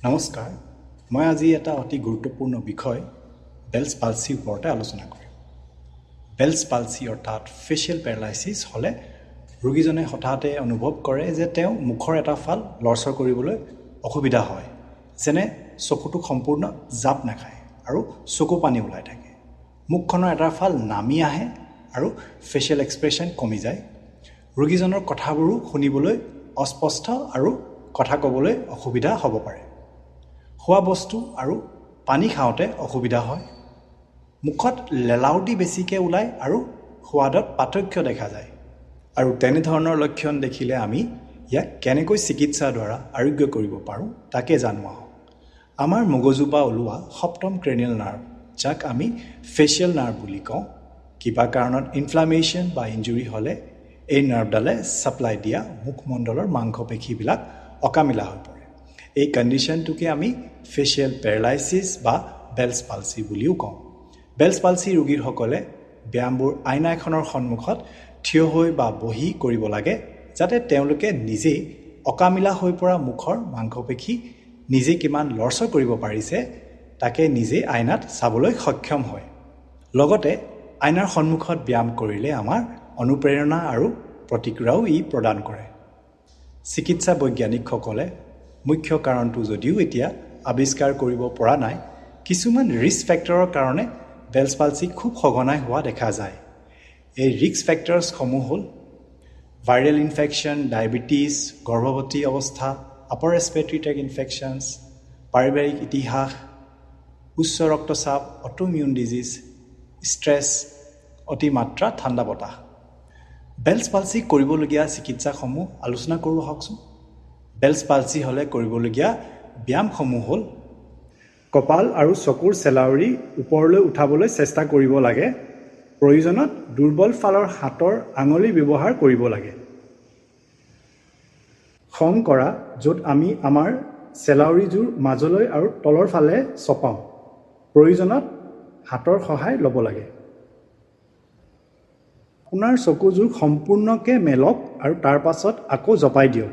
নমস্কাৰ, মই আজি এটা অতি গুৰুত্বপূৰ্ণ বিষয় বেলছ পালচিৰ ওপৰতে আলোচনা কৰিম। বেলছ পালচি অৰ্থাৎ ফেচিয়েল পেৰালাইচিছ হ'লে ৰোগীজনে হঠাতে অনুভৱ কৰে যে তেওঁ মুখৰ এটা ফাল লৰচৰ কৰিবলৈ অসুবিধা হয়, যেনে চকুটো সম্পূৰ্ণ জাপ নাখায় আৰু চকু পানী ওলাই থাকে। মুখখনৰ এটা ফাল নামি আহে আৰু ফেচিয়েল এক্সপ্ৰেশ্যন কমি যায়। ৰোগীজনৰ কথাবোৰো শুনিবলৈ অস্পষ্ট আৰু কথা ক'বলৈ অসুবিধা হ'ব পাৰে। খোৱা বস্তু আৰু পানী খাওঁতে অসুবিধা হয়। মুখত লেলাউটি বেছিকৈ ওলায় আৰু সোৱাদত পাৰ্থক্য দেখা যায়। আৰু তেনেধৰণৰ লক্ষণ দেখিলে আমি ইয়াক কেনেকৈ চিকিৎসাৰ দ্বাৰা আৰোগ্য কৰিব পাৰোঁ তাকে জানো আহক। আমাৰ মগজুৰ পৰা ওলোৱা সপ্তম ক্ৰেনিয়েল নাৰ্ভ, যাক আমি ফেচিয়েল নাৰ্ভ বুলি কওঁ, কিবা কাৰণত ইনফ্লামেশ্যন বা ইঞ্জুৰি হ'লে এই নাৰ্ভডালে ছাপ্লাই দিয়া মুখমণ্ডলৰ মাংসপেশীবিলাক অকামিলা হৈ পৰে। এই কণ্ডিশ্যনটোকে আমি ফেচিয়েল পেৰালাইচিছ বা বেলছ পালচি বুলিও কওঁ। বেলছ পালচি ৰোগীসকলে ব্যায়ামবোৰ আইনা এখনৰ সন্মুখত থিয় হৈ বা বহি কৰিব লাগে, যাতে তেওঁলোকে নিজেই অকামিলা হৈ পৰা মুখৰ মাংসপেশী নিজে কিমান লৰচৰ কৰিব পাৰিছে তাকে নিজেই আইনাত চাবলৈ সক্ষম হয়। লগতে আইনাৰ সন্মুখত ব্যায়াম কৰিলে আমাৰ অনুপ্ৰেৰণা আৰু প্ৰতিক্ৰিয়াও ই প্ৰদান কৰে। চিকিৎসা বৈজ্ঞানিকসকলে মুখ্য কাৰণটো যদিও এতিয়া আৱিষ্কাৰ কৰিব পৰা নাই, কিছুমান ৰিস্ক ফেক্টৰৰ কাৰণে বেলছ পালচি খুব সঘনাই হোৱা দেখা যায়। এই ৰিস্ক ফেক্টৰছসমূহ হ'ল ভাইৰেল ইনফেকশ্যন, ডায়েবেটিছ, গৰ্ভৱতী অৱস্থা, আপাৰ ৰেছপিৰেটৰী ট্ৰেক্ট ইনফেকশ্যনছ, পাৰিবাৰিক ইতিহাস, উচ্চ ৰক্তচাপ, অটোইমিউন ডিজিজ, ষ্ট্ৰেছ, অতিমাত্ৰা ঠাণ্ডা বতাহ। বেলছ পালচি কৰিবলগীয়া চিকিৎসাসমূহ আলোচনা কৰোঁ আহকচোন। বেলছ পালচি হ'লে কৰিবলগীয়া ব্যায়ামসমূহ হ'ল কপাল আৰু চকুৰ চেলাউৰি ওপৰলৈ উঠাবলৈ চেষ্টা কৰিব লাগে। প্ৰয়োজনত দুৰ্বল ফালৰ হাতৰ আঙুলি ব্যৱহাৰ কৰিব লাগে। খং কৰা, য'ত আমি আমাৰ চেলাউৰিযোৰ মাজলৈ আৰু তলৰ ফালে চপাওঁ। প্ৰয়োজনত হাতৰ সহায় ল'ব লাগে। আপোনাৰ চকুযোৰ সম্পূৰ্ণকৈ মেলক আৰু তাৰ পাছত আকৌ জপাই দিয়ক।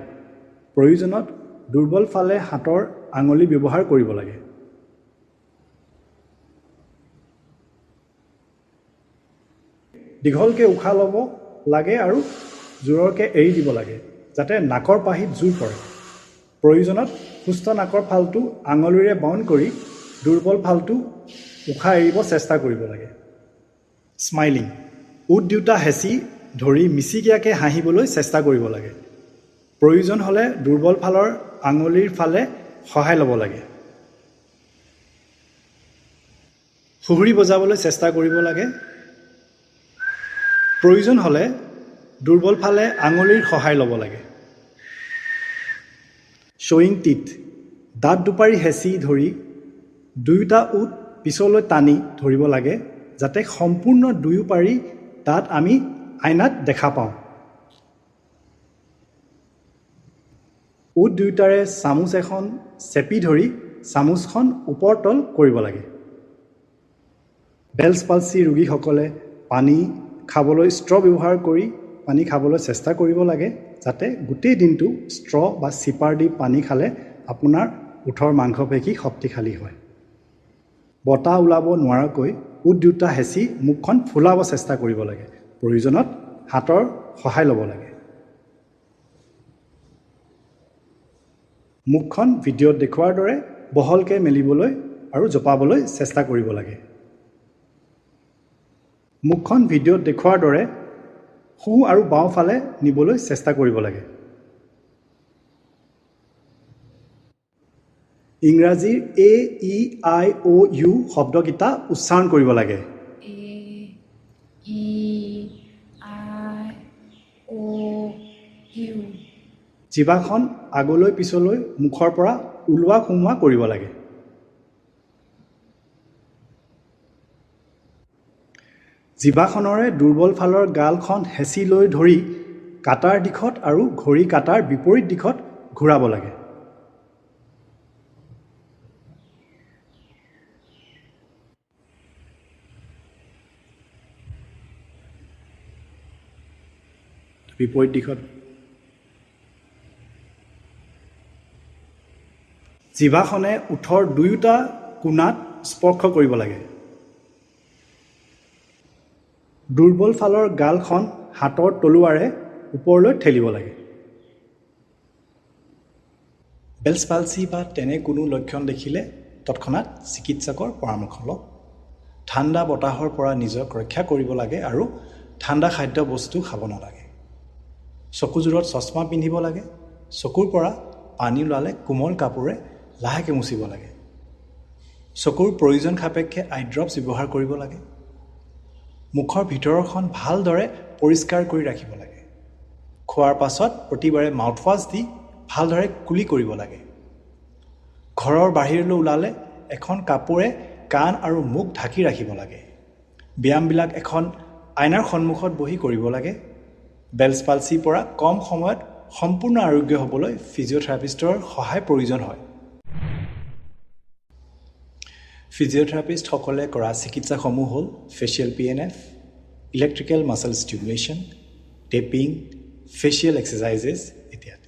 প্ৰয়োজনত দুৰ্বল ফালে হাতৰ আঙুলি ব্যৱহাৰ কৰিব লাগে। দীঘলকৈ উশাহ ল'ব লাগে আৰু জোৰকৈ এৰি দিব লাগে, যাতে নাকৰ পাহিত জোৰ পৰে। প্ৰয়োজনত সুস্থ নাকৰ ফালটো আঙুলিৰে বাউণ্ড কৰি দুৰ্বল ফালটো উশাহ এৰিব চেষ্টা কৰিব লাগে। স্মাইলিং, ওঠ দুটা হেঁচি ধৰি মিচিকীয়াকৈ হাঁহিবলৈ চেষ্টা কৰিব লাগে। প্ৰয়োজন হ'লে দুৰ্বল ফালৰ আঙুলিৰ ফালে সহায় ল'ব লাগে। সুহুৰি বজাবলৈ চেষ্টা কৰিব লাগে। প্ৰয়োজন হ'লে দুৰ্বল ফালে আঙুলিৰ সহায় ল'ব লাগে। শ্বয়িং টিথ, দাঁত দুপাৰি হেঁচি ধৰি দুয়োটা ওঠ পিছলৈ টানি ধৰিব লাগে, যাতে সম্পূৰ্ণ দুয়ো পাৰি দাঁত আমি আইনাত দেখা পাওঁ। ওঠ দুয়োটাৰে চামুচ এখন চেপি ধৰি চামুচখন ওপৰ তল কৰিব লাগে। বেলছ পালচি ৰোগীসকলে পানী খাবলৈ ষ্ট্ৰ ব্যৱহাৰ কৰি পানী খাবলৈ চেষ্টা কৰিব লাগে, যাতে গোটেই দিনটো ষ্ট্ৰ বা চিপাৰ দি পানী খালে আপোনাৰ ওঠৰ মাংসপেশী শক্তিশালী হয়। বতাহ ওলাব নোৱাৰাকৈ ওঠ দুটা হেঁচি মুখখন ফুলাব চেষ্টা কৰিব লাগে। প্ৰয়োজনত হাতৰ সহায় ল'ব লাগে। মুখখন ভিডিঅ'ত দেখুওৱাৰ দৰে বহলকৈ মেলিবলৈ আৰু জপাবলৈ চেষ্টা কৰিব লাগে। মুখখন ভিডিঅ'ত দেখুওৱাৰ দৰে সোঁ আৰু বাওঁফালে নিবলৈ চেষ্টা কৰিব লাগে। ইংৰাজীৰ AEIOU শব্দকেইটা উচ্চাৰণ কৰিব লাগে। AEIOU। জিভাখন আগলৈ পিছলৈ মুখৰ পৰা ওলোৱা সোমোৱা কৰিব লাগে। জিভাখনৰে দুৰ্বল ফালৰ গালখন হেঁচি লৈ ধৰি কাটাৰ দিশত আৰু ঘড়ী কাটাৰ বিপৰীত দিশত ঘূৰাব লাগে। বিপৰীত দিশত জিভাখনে ওঠৰ দুয়োটা কোণাত স্পৰ্শ কৰিব লাগে দুৰ্বল ফালৰ গালখন হাতৰ তলুৱাৰে ওপৰলৈ ঠেলিব লাগে বেলছ পালচি বা তেনে কোনো লক্ষণ দেখিলে তৎক্ষণাত চিকিৎসকৰ পৰামৰ্শ লওক ঠাণ্ডা বতাহৰ পৰা নিজক ৰক্ষা কৰিব লাগে আৰু ঠাণ্ডা খাদ্য বস্তু খাব নালাগে চকুযোৰত চশমা পিন্ধিব লাগে চকুৰ পৰা পানী ওলালে কোমল কাপোৰে লাহেকৈ মুচিব লাগে চকুৰ প্ৰয়োজন সাপেক্ষে আই ড্ৰপছ ব্যৱহাৰ কৰিব লাগে মুখৰ ভিতৰখন ভালদৰে পৰিষ্কাৰ কৰি ৰাখিব লাগে খোৱাৰ পাছত প্ৰতিবাৰে মাউথৱাছ দি ভালদৰে কুলি কৰিব লাগে ঘৰৰ বাহিৰলৈ ওলালে এখন কাপোৰে কাণ আৰু মুখ ঢাকি ৰাখিব লাগে ব্যায়ামবিলাক এখন আইনাৰ সন্মুখত বহি কৰিব লাগে বেলছ পালচিৰ পৰা কম সময়ত সম্পূৰ্ণ আৰোগ্য হ'বলৈ ফিজিঅ'থেৰাপিষ্টৰ সহায় প্ৰয়োজন হয় ফিজিঅ'থেৰাপিষ্টসকলে কৰা চিকিৎসাসমূহ হ'ল facial PNF, electrical muscle stimulation, taping, facial exercises ইত্যাদি